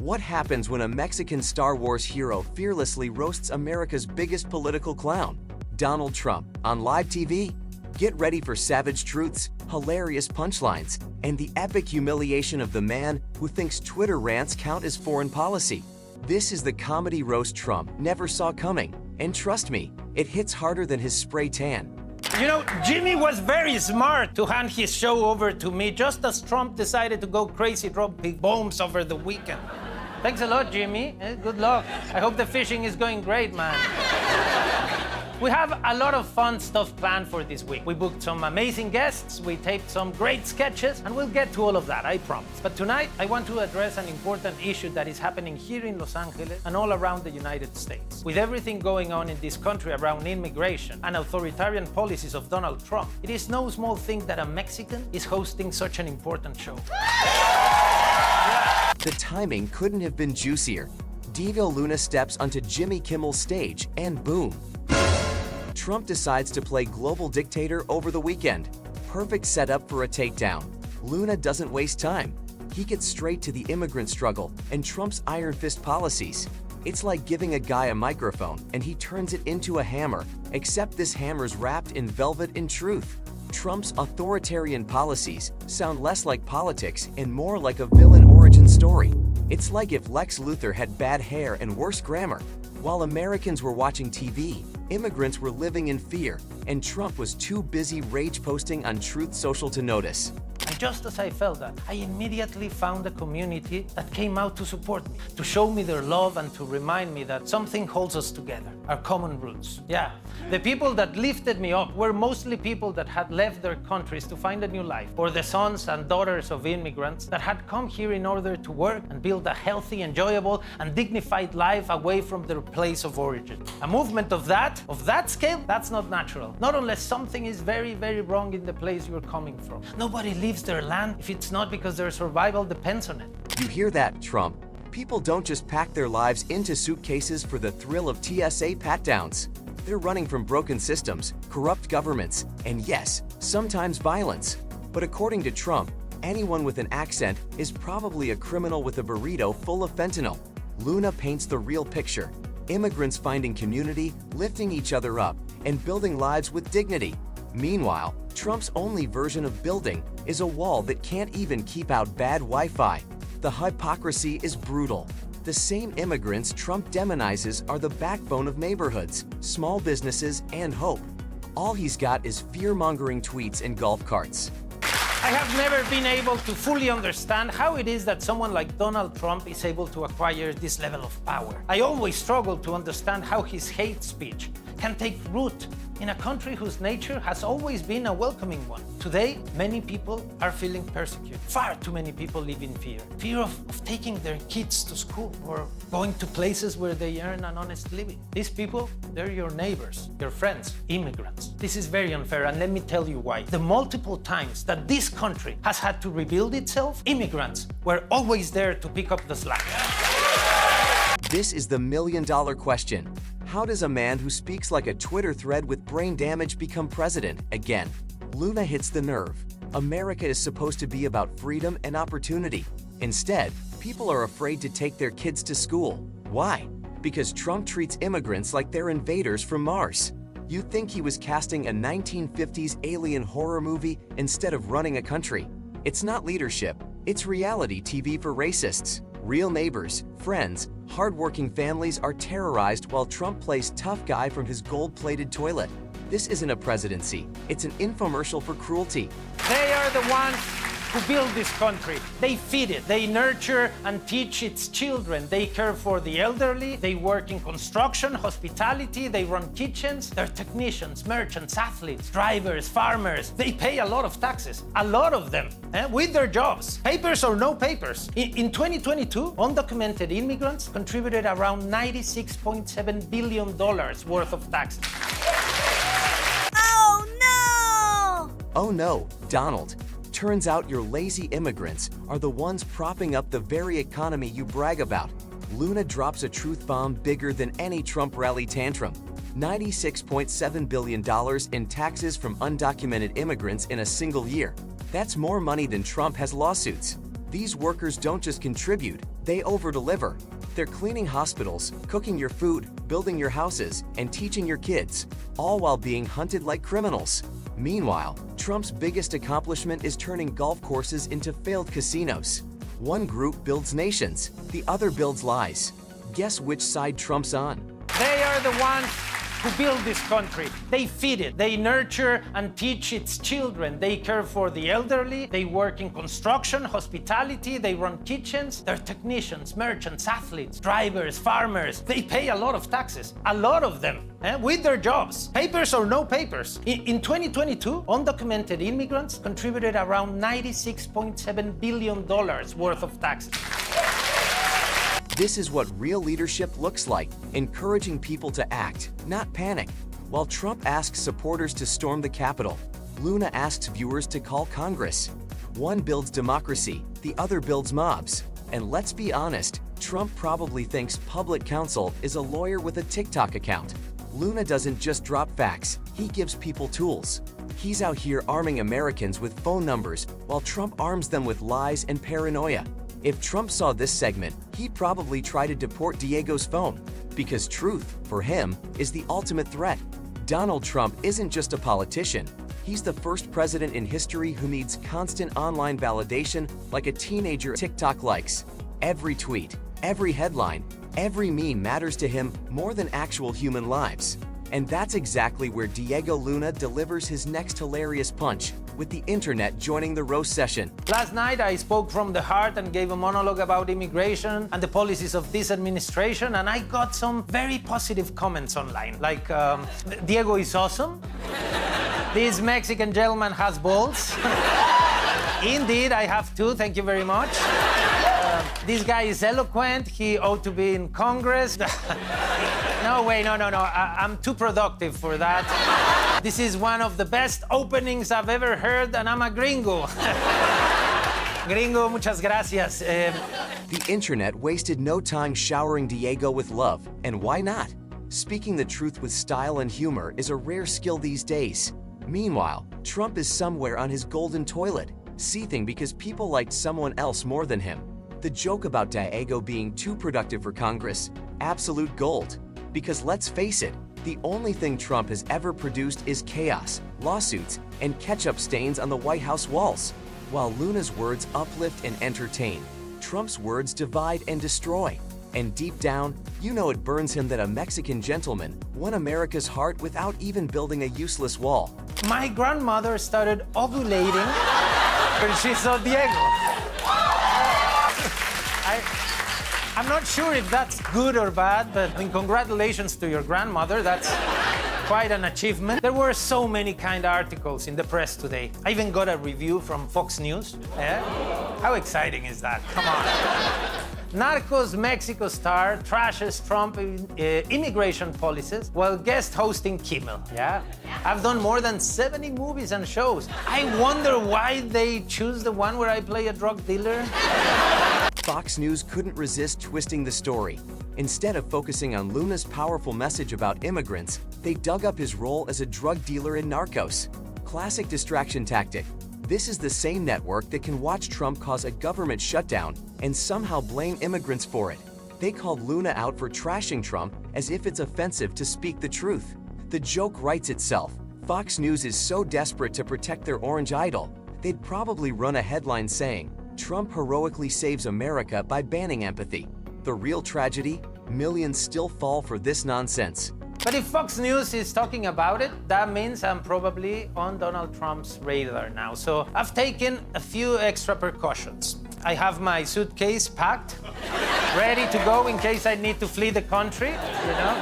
What happens when a Mexican Star Wars hero fearlessly roasts America's biggest political clown, Donald Trump, on live TV? Get ready for savage truths, hilarious punchlines, and the epic humiliation of the man who thinks Twitter rants count as foreign policy. This is the comedy roast Trump never saw coming, and trust me, it hits harder than his spray tan. You know, Jimmy was very smart to hand his show over to me just as Trump decided to go crazy dropping bombs over the weekend. Thanks a lot, Jimmy. Good luck. I hope the fishing is going great, man. We have a lot of fun stuff planned for this week. We booked some amazing guests, we taped some great sketches, and we'll get to all of that, I promise. But tonight, I want to address an important issue that is happening here in Los Angeles and all around the United States. With everything going on in this country around immigration and authoritarian policies of Donald Trump, it is no small thing that a Mexican is hosting such an important show. The timing couldn't have been juicier. Diva Luna steps onto Jimmy Kimmel's stage, and boom. Trump decides to play global dictator over the weekend. Perfect setup for a takedown. Luna doesn't waste time. He gets straight to the immigrant struggle and Trump's iron fist policies. It's like giving a guy a microphone and he turns it into a hammer, except this hammer's wrapped in velvet and truth. Trump's authoritarian policies sound less like politics and more like a villain origin story. It's like if Lex Luthor had bad hair and worse grammar. While Americans were watching TV, immigrants were living in fear, and Trump was too busy rage posting on Truth Social to notice. And just as I felt that, I immediately found a community that came out to support me, to show me their love and to remind me that something holds us together, our common roots. Yeah, the people that lifted me up were mostly people that had left their countries to find a new life, or the sons and daughters of immigrants that had come here in order to work and build a healthy, enjoyable, and dignified life away from their place of origin. A movement of that scale, that's not natural. Not unless something is very, very wrong in the place you're coming from. Nobody leaves their land if it's not because their survival depends on it. You hear that, Trump? People don't just pack their lives into suitcases for the thrill of TSA pat-downs. They're running from broken systems, corrupt governments, and yes, sometimes violence. But according to Trump, anyone with an accent is probably a criminal with a burrito full of fentanyl. Luna paints the real picture. Immigrants finding community, lifting each other up, and building lives with dignity. Meanwhile, Trump's only version of building is a wall that can't even keep out bad Wi-Fi. The hypocrisy is brutal. The same immigrants Trump demonizes are the backbone of neighborhoods, small businesses, and hope. All he's got is fear-mongering tweets and golf carts. I have never been able to fully understand how it is that someone like Donald Trump is able to acquire this level of power. I always struggle to understand how his hate speech can take root in a country whose nature has always been a welcoming one. Today, many people are feeling persecuted. Far too many people live in fear. Fear of taking their kids to school or going to places where they earn an honest living. These people, they're your neighbors, your friends, immigrants. This is very unfair, and let me tell you why. The multiple times that this country has had to rebuild itself, immigrants were always there to pick up the slack. This is the million-dollar question. How does a man who speaks like a Twitter thread with brain damage become president again? Luna hits the nerve. America is supposed to be about freedom and opportunity. Instead, people are afraid to take their kids to school. Why? Because Trump treats immigrants like they're invaders from Mars. You'd think he was casting a 1950s alien horror movie instead of running a country. It's not leadership, it's reality TV for racists. Real neighbors, friends, hardworking families are terrorized while Trump plays tough guy from his gold-plated toilet. This isn't a presidency, it's an infomercial for cruelty. They are the ones who build this country. They feed it, they nurture and teach its children. They care for the elderly, they work in construction, hospitality, they run kitchens. They're technicians, merchants, athletes, drivers, farmers. They pay a lot of taxes, a lot of them, with their jobs. Papers or no papers. In 2022, undocumented immigrants contributed around $96.7 billion worth of taxes. Oh no, Donald. Turns out your lazy immigrants are the ones propping up the very economy you brag about. Luna drops a truth bomb bigger than any Trump rally tantrum. $96.7 billion in taxes from undocumented immigrants in a single year. That's more money than Trump has lawsuits. These workers don't just contribute, they over-deliver. They're cleaning hospitals, cooking your food, building your houses, and teaching your kids, all while being hunted like criminals. Meanwhile, Trump's biggest accomplishment is turning golf courses into failed casinos. One group builds nations, the other builds lies. Guess which side Trump's on? They are the ones who build this country. They feed it, they nurture and teach its children. They care for the elderly, they work in construction, hospitality, they run kitchens. They're technicians, merchants, athletes, drivers, farmers. They pay a lot of taxes, a lot of them, with their jobs, papers or no papers. In 2022, undocumented immigrants contributed around $96.7 billion worth of taxes. This is what real leadership looks like, encouraging people to act, not panic. While Trump asks supporters to storm the Capitol, Luna asks viewers to call Congress. One builds democracy, the other builds mobs. And let's be honest, Trump probably thinks public counsel is a lawyer with a TikTok account. Luna doesn't just drop facts, he gives people tools. He's out here arming Americans with phone numbers, while Trump arms them with lies and paranoia. If Trump saw this segment, he'd probably try to deport Diego's phone, because truth, for him, is the ultimate threat. Donald Trump isn't just a politician. He's the first president in history who needs constant online validation like a teenager TikTok likes. Every tweet, every headline, every meme matters to him more than actual human lives. And that's exactly where Diego Luna delivers his next hilarious punch, with the internet joining the roast session. Last night, I spoke from the heart and gave a monologue about immigration and the policies of this administration, and I got some very positive comments online, like, Diego is awesome. This Mexican gentleman has balls. Indeed, I have two, thank you very much. This guy is eloquent, he ought to be in Congress. No way, no. I'm too productive for that. This is one of the best openings I've ever heard, and I'm a gringo. Gringo, muchas gracias. The internet wasted no time showering Diego with love, and why not? Speaking the truth with style and humor is a rare skill these days. Meanwhile, Trump is somewhere on his golden toilet, seething because people liked someone else more than him. The joke about Diego being too productive for Congress, absolute gold. Because let's face it, the only thing Trump has ever produced is chaos, lawsuits, and ketchup stains on the White House walls. While Luna's words uplift and entertain, Trump's words divide and destroy. And deep down, you know it burns him that a Mexican gentleman won America's heart without even building a useless wall. My grandmother started ovulating when she saw Diego. I'm not sure if that's good or bad, but congratulations to your grandmother. That's quite an achievement. There were so many kind articles in the press today. I even got a review from Fox News. Yeah? How exciting is that? Come on. Narcos Mexico star trashes Trump immigration policies while guest hosting Kimmel. Yeah? I've done more than 70 movies and shows. I wonder why they choose the one where I play a drug dealer. Fox News couldn't resist twisting the story. Instead of focusing on Luna's powerful message about immigrants, they dug up his role as a drug dealer in Narcos. Classic distraction tactic. This is the same network that can watch Trump cause a government shutdown and somehow blame immigrants for it. They called Luna out for trashing Trump as if it's offensive to speak the truth. The joke writes itself. Fox News is so desperate to protect their orange idol, they'd probably run a headline saying, "Trump heroically saves America by banning empathy." The real tragedy? Millions still fall for this nonsense. But if Fox News is talking about it, that means I'm probably on Donald Trump's radar now. So I've taken a few extra precautions. I have my suitcase packed, ready to go in case I need to flee the country, you know.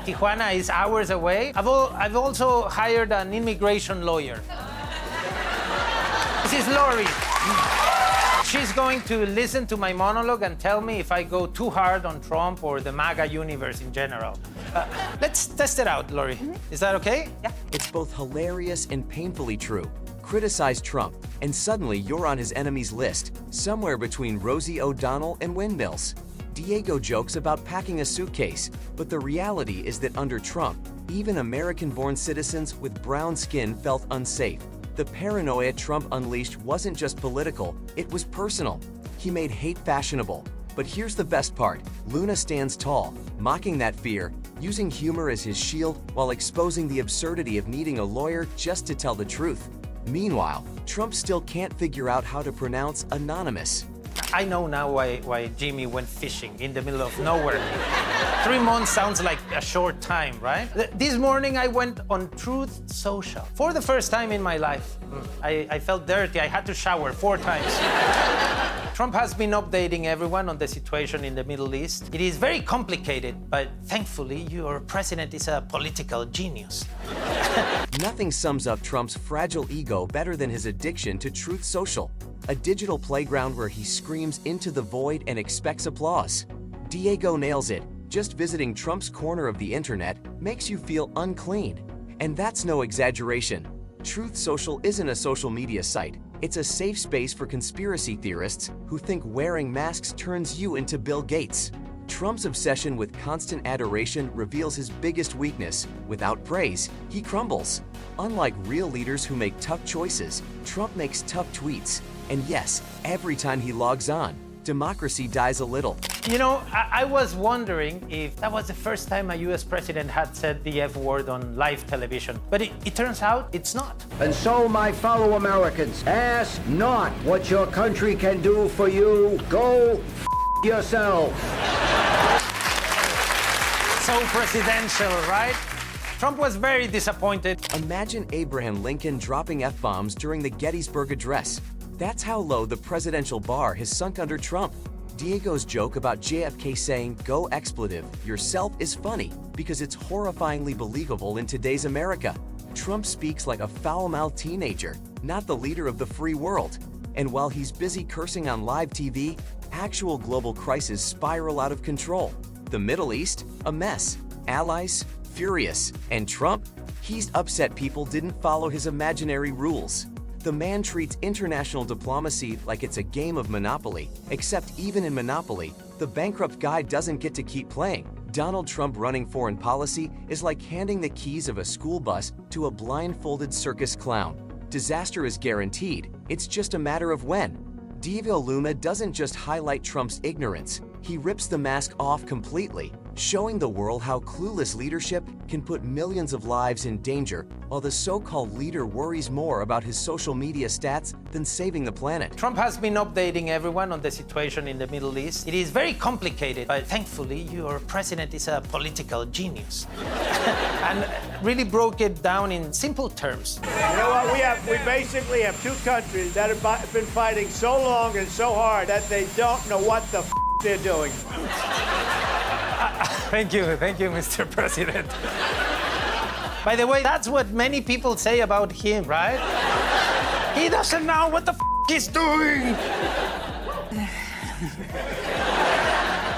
Tijuana is hours away. I've also hired an immigration lawyer. This is Lori. She's going to listen to my monologue and tell me if I go too hard on Trump or the MAGA universe in general. Let's test it out, Lori. Is that okay? Yeah. It's both hilarious and painfully true. Criticize Trump, and suddenly you're on his enemies list, somewhere between Rosie O'Donnell and windmills. Diego jokes about packing a suitcase, but the reality is that under Trump, even American-born citizens with brown skin felt unsafe. The paranoia Trump unleashed wasn't just political, it was personal. He made hate fashionable. But here's the best part. Luna stands tall, mocking that fear, using humor as his shield while exposing the absurdity of needing a lawyer just to tell the truth. Meanwhile, Trump still can't figure out how to pronounce anonymous. I know now why Jimmy went fishing in the middle of nowhere. 3 months sounds like a short time, right? This morning I went on Truth Social. For the first time in my life. I felt dirty. I had to shower 4 times. Trump has been updating everyone on the situation in the Middle East. It is very complicated, but thankfully your president is a political genius. Nothing sums up Trump's fragile ego better than his addiction to Truth Social, a digital playground where he screams into the void and expects applause. Diego nails it. Just visiting Trump's corner of the internet makes you feel unclean. And that's no exaggeration. Truth Social isn't a social media site. It's a safe space for conspiracy theorists who think wearing masks turns you into Bill Gates. Trump's obsession with constant adoration reveals his biggest weakness. Without praise, he crumbles. Unlike real leaders who make tough choices, Trump makes tough tweets. And yes, every time he logs on, democracy dies a little. You know, I was wondering if that was the first time a US president had said the F word on live television. But it turns out it's not. And so, my fellow Americans, ask not what your country can do for you. Go yourself. So presidential, right? Trump was very disappointed. Imagine Abraham Lincoln dropping F-bombs during the Gettysburg Address. That's how low the presidential bar has sunk under Trump. Diego's joke about JFK saying, "Go expletive, yourself" is funny because it's horrifyingly believable in today's America. Trump speaks like a foul-mouthed teenager, not the leader of the free world. And while he's busy cursing on live TV, actual global crises spiral out of control. The Middle East, a mess. Allies, furious. And Trump? He's upset people didn't follow his imaginary rules. The man treats international diplomacy like it's a game of Monopoly, except even in Monopoly, the bankrupt guy doesn't get to keep playing. Donald Trump running foreign policy is like handing the keys of a school bus to a blindfolded circus clown. Disaster is guaranteed, it's just a matter of when. Diego Luna doesn't just highlight Trump's ignorance, he rips the mask off completely, showing the world how clueless leadership can put millions of lives in danger, while the so-called leader worries more about his social media stats than saving the planet. Trump has been updating everyone on the situation in the Middle East. It is very complicated, but thankfully your president is a political genius. And really broke it down in simple terms. You know what, we basically have 2 countries that have been fighting so long and so hard that they don't know what the they're doing. Thank you, Mr. President. By the way, that's what many people say about him, right? He doesn't know what the he's doing.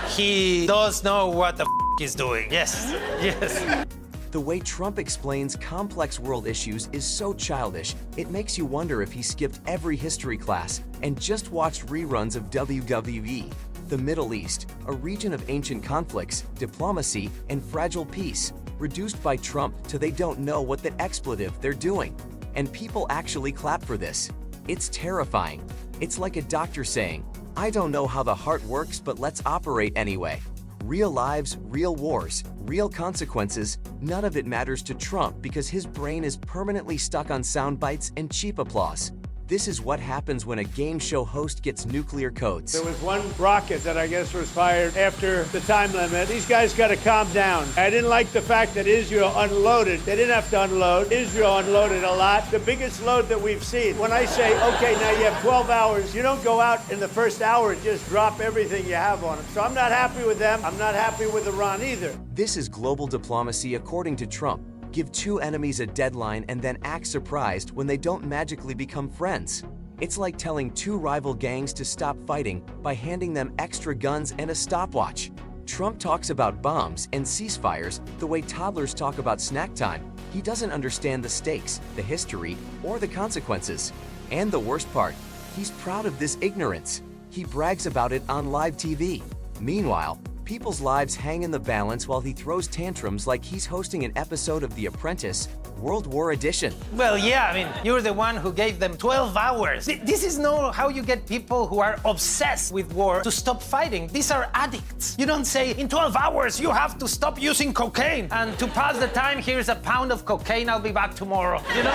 He does know what the he's doing. Yes, yes. The way Trump explains complex world issues is so childish, it makes you wonder if he skipped every history class and just watched reruns of WWE. The Middle East, a region of ancient conflicts, diplomacy, and fragile peace, reduced by Trump to they don't know what the expletive they're doing. And people actually clap for this. It's terrifying. It's like a doctor saying, "I don't know how the heart works, but let's operate anyway." Real lives, real wars, real consequences, none of it matters to Trump because his brain is permanently stuck on sound bites and cheap applause. This is what happens when a game show host gets nuclear codes. There was one rocket that I guess was fired after the time limit. These guys got to calm down. I didn't like the fact that Israel unloaded. They didn't have to unload. Israel unloaded a lot. The biggest load that we've seen. When I say, okay, now you have 12 hours, you don't go out in the first hour and just drop everything you have on them. So I'm not happy with them. I'm not happy with Iran either. This is global diplomacy according to Trump. Give 2 enemies a deadline and then act surprised when they don't magically become friends. It's like telling 2 rival gangs to stop fighting by handing them extra guns and a stopwatch. Trump talks about bombs and ceasefires the way toddlers talk about snack time. He doesn't understand the stakes, the history, or the consequences. And the worst part, he's proud of this ignorance. He brags about it on live TV. Meanwhile, People's lives hang in the balance while he throws tantrums like he's hosting an episode of The Apprentice, World War Edition. Well, yeah, I mean, you're the one who gave them 12 hours. This is not how you get people who are obsessed with war to stop fighting. These are addicts. You don't say, in 12 hours, you have to stop using cocaine. And to pass the time, here's a pound of cocaine, I'll be back tomorrow. You know?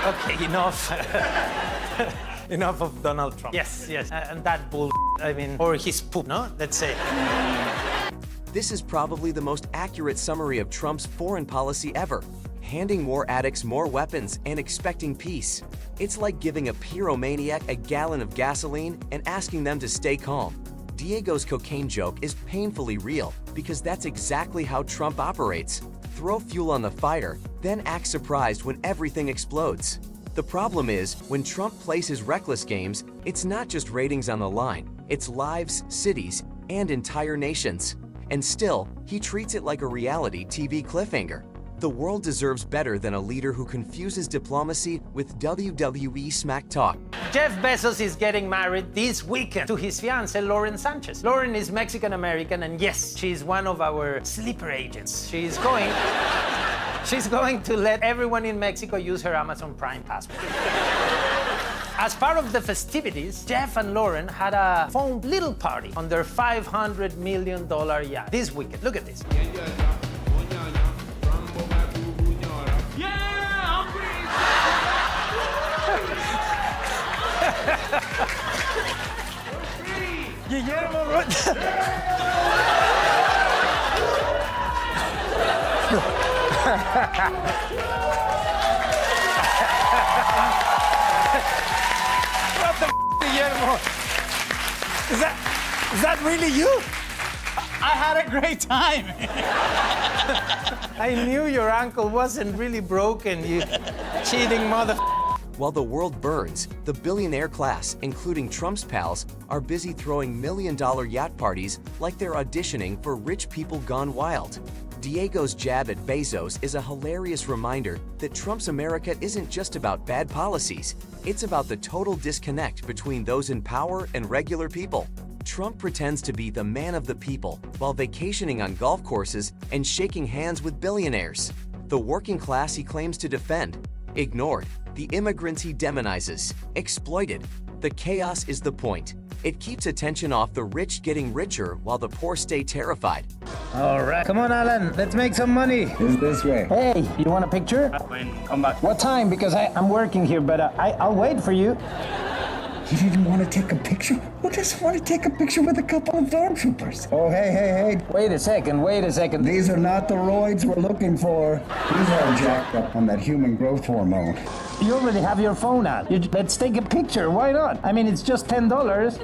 Okay, enough. Enough of Donald Trump. Yes, yes. And that bull, I mean, or his poop, no? Let's say. This is probably the most accurate summary of Trump's foreign policy ever, handing war addicts more weapons and expecting peace. It's like giving a pyromaniac a gallon of gasoline and asking them to stay calm. Diego's cocaine joke is painfully real because that's exactly how Trump operates. Throw fuel on the fire, then act surprised when everything explodes. The problem is, when Trump plays his reckless games, it's not just ratings on the line, it's lives, cities, and entire nations. And still, he treats it like a reality TV cliffhanger. The world deserves better than a leader who confuses diplomacy with WWE smack talk. Jeff Bezos is getting married this weekend to his fiancée, Lauren Sanchez. Lauren is Mexican-American, and yes, she's one of our sleeper agents. She's going to let everyone in Mexico use her Amazon Prime passport. As part of the festivities, Jeff and Lauren had a phone little party on their $500 million yacht this weekend. Look at this. Guillermo. What the Guillermo? Is that really you? I had a great time. I knew your ankle wasn't really broken, you cheating mother. While the world burns, the billionaire class, including Trump's pals, are busy throwing million-dollar yacht parties like they're auditioning for Rich People Gone Wild. Diego's jab at Bezos is a hilarious reminder that Trump's America isn't just about bad policies, it's about the total disconnect between those in power and regular people. Trump pretends to be the man of the people while vacationing on golf courses and shaking hands with billionaires. The working class he claims to defend, ignored. The immigrants he demonizes, exploited. The chaos is the point. It keeps attention off the rich getting richer while the poor stay terrified. All right. Come on, Alan. Let's make some money. It's this way. Hey, you want a picture? Come back. What time? Because I'm working here, but I'll wait for you. You didn't want to take a picture? Who just want to take a picture with a couple of stormtroopers? Oh, hey. Wait a second. These are not the roids we're looking for. These are jacked up on that human growth hormone. You already have your phone out. Let's take a picture. Why not? I mean, it's just $10.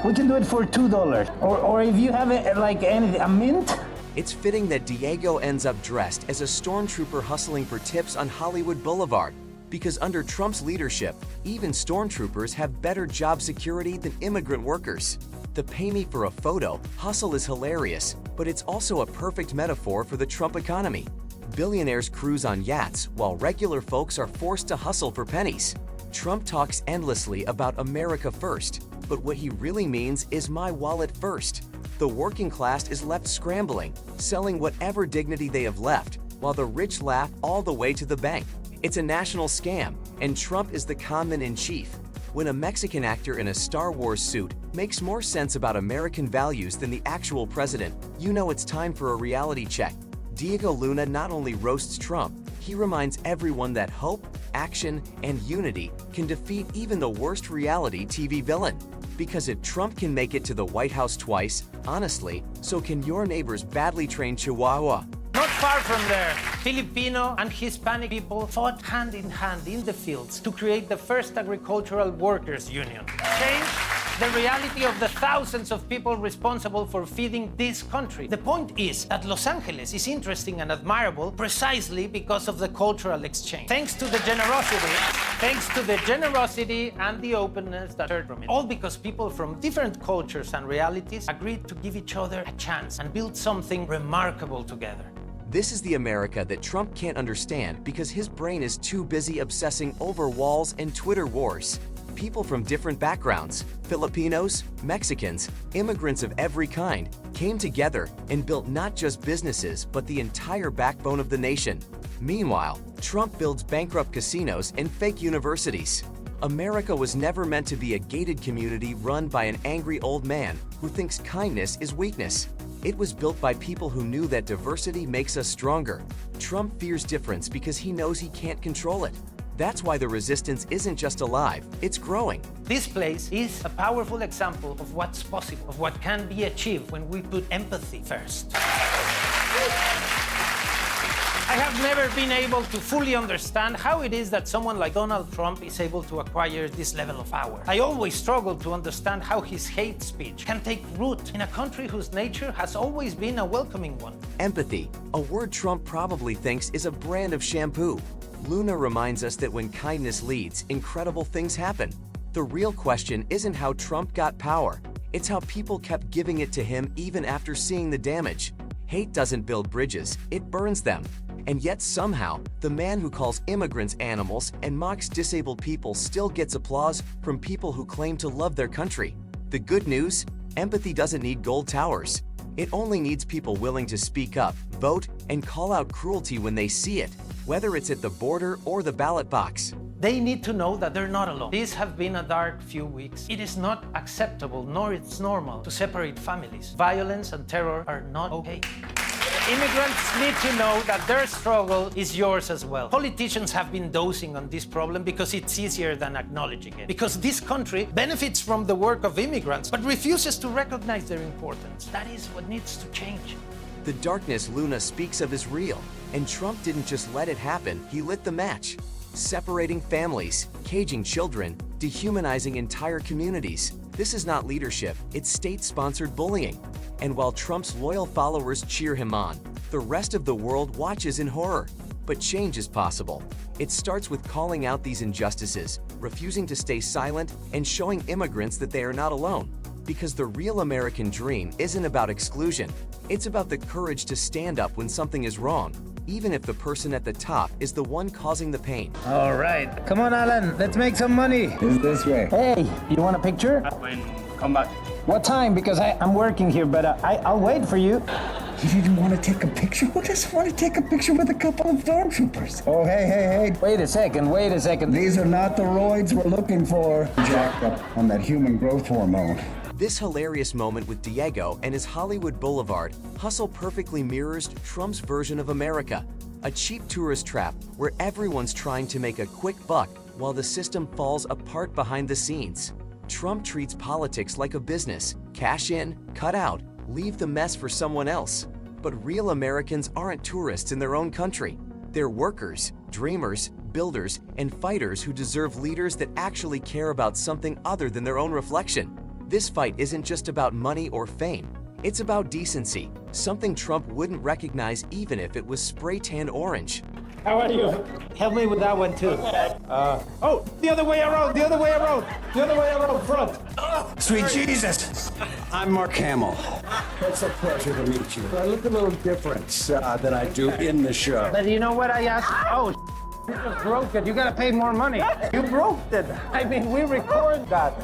We can do it for $2. Or if you have a mint. It's fitting that Diego ends up dressed as a stormtrooper hustling for tips on Hollywood Boulevard. Because under Trump's leadership, even stormtroopers have better job security than immigrant workers. The pay me for a photo hustle is hilarious, but it's also a perfect metaphor for the Trump economy. Billionaires cruise on yachts while regular folks are forced to hustle for pennies. Trump talks endlessly about America first, but what he really means is my wallet first. The working class is left scrambling, selling whatever dignity they have left, while the rich laugh all the way to the bank. It's a national scam, and Trump is the conman-in-chief. When a Mexican actor in a Star Wars suit makes more sense about American values than the actual president, you know it's time for a reality check. Diego Luna not only roasts Trump, he reminds everyone that hope, action, and unity can defeat even the worst reality TV villain. Because if Trump can make it to the White House twice, honestly, so can your neighbor's badly trained Chihuahua. Not far from there, Filipino and Hispanic people fought hand in hand in the fields to create the first agricultural workers union. Change the reality of the thousands of people responsible for feeding this country. The point is that Los Angeles is interesting and admirable precisely because of the cultural exchange. Thanks to the generosity and the openness that heard from it. All because people from different cultures and realities agreed to give each other a chance and build something remarkable together. This is the America that Trump can't understand because his brain is too busy obsessing over walls and Twitter wars. people from different backgrounds, Filipinos, Mexicans, immigrants of every kind, came together and built not just businesses but the entire backbone of the nation. Meanwhile, Trump builds bankrupt casinos and fake universities. America was never meant to be a gated community run by an angry old man who thinks kindness is weakness. It was built by people who knew that diversity makes us stronger. Trump fears difference because he knows he can't control it. That's why the resistance isn't just alive, it's growing. This place is a powerful example of what's possible, of what can be achieved when we put empathy first. I have never been able to fully understand how it is that someone like Donald Trump is able to acquire this level of power. I always struggle to understand how his hate speech can take root in a country whose nature has always been a welcoming one. Empathy, a word Trump probably thinks is a brand of shampoo. Luna reminds us that when kindness leads, incredible things happen. The real question isn't how Trump got power, it's how people kept giving it to him even after seeing the damage. Hate doesn't build bridges, it burns them. And yet somehow, the man who calls immigrants animals and mocks disabled people still gets applause from people who claim to love their country. The good news? Empathy doesn't need gold towers. It only needs people willing to speak up, vote, and call out cruelty when they see it, whether it's at the border or the ballot box. They need to know that they're not alone. These have been a dark few weeks. It is not acceptable, nor it's normal, to separate families. Violence and terror are not okay. Immigrants need to know that their struggle is yours as well. Politicians have been dosing on this problem because it's easier than acknowledging it. Because this country benefits from the work of immigrants, but refuses to recognize their importance. That is what needs to change. The darkness Luna speaks of is real, and Trump didn't just let it happen, he lit the match. Separating families, caging children, dehumanizing entire communities. This is not leadership, it's state-sponsored bullying. And while Trump's loyal followers cheer him on, the rest of the world watches in horror. But change is possible. It starts with calling out these injustices, refusing to stay silent, and showing immigrants that they are not alone. Because the real American dream isn't about exclusion, it's about the courage to stand up when something is wrong, even if the person at the top is the one causing the pain. All right. Come on, Alan. Let's make some money. Is this way? Hey, you want a picture? When come back. What time? Because I'm working here, but I'll wait for you. You didn't want to take a picture? Who just want to take a picture with a couple of stormtroopers? Oh, hey. Wait a second. These are not the roids we're looking for. Jacked up on that human growth hormone. This hilarious moment with Diego and his Hollywood Boulevard hustle perfectly mirrors Trump's version of America, a cheap tourist trap where everyone's trying to make a quick buck while the system falls apart behind the scenes. Trump treats politics like a business: cash in, cut out, leave the mess for someone else. But real Americans aren't tourists in their own country. They're workers, dreamers, builders, and fighters who deserve leaders that actually care about something other than their own reflection. This fight isn't just about money or fame. It's about decency, something Trump wouldn't recognize even if it was spray-tanned orange. How are you? Help me with that one too. Oh, the other way around, front. Sweet Jesus! I'm Mark Hamill. It's a pleasure to meet you. I look a little different than I do in the show. But you know what I asked? Oh, you just broke it. You gotta pay more money. You broke it. I mean, we record that.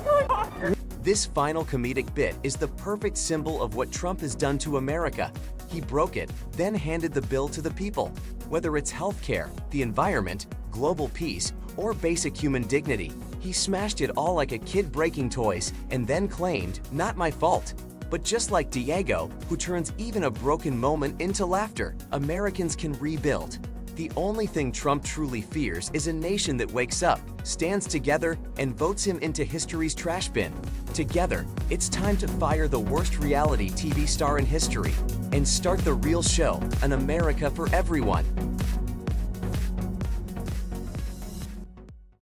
This final comedic bit is the perfect symbol of what Trump has done to America. He broke it, then handed the bill to the people. Whether it's healthcare, the environment, global peace, or basic human dignity, he smashed it all like a kid breaking toys and then claimed, "Not my fault." But just like Diego, who turns even a broken moment into laughter, Americans can rebuild. The only thing Trump truly fears is a nation that wakes up, stands together, and votes him into history's trash bin. Together, it's time to fire the worst reality TV star in history and start the real show, An America for Everyone.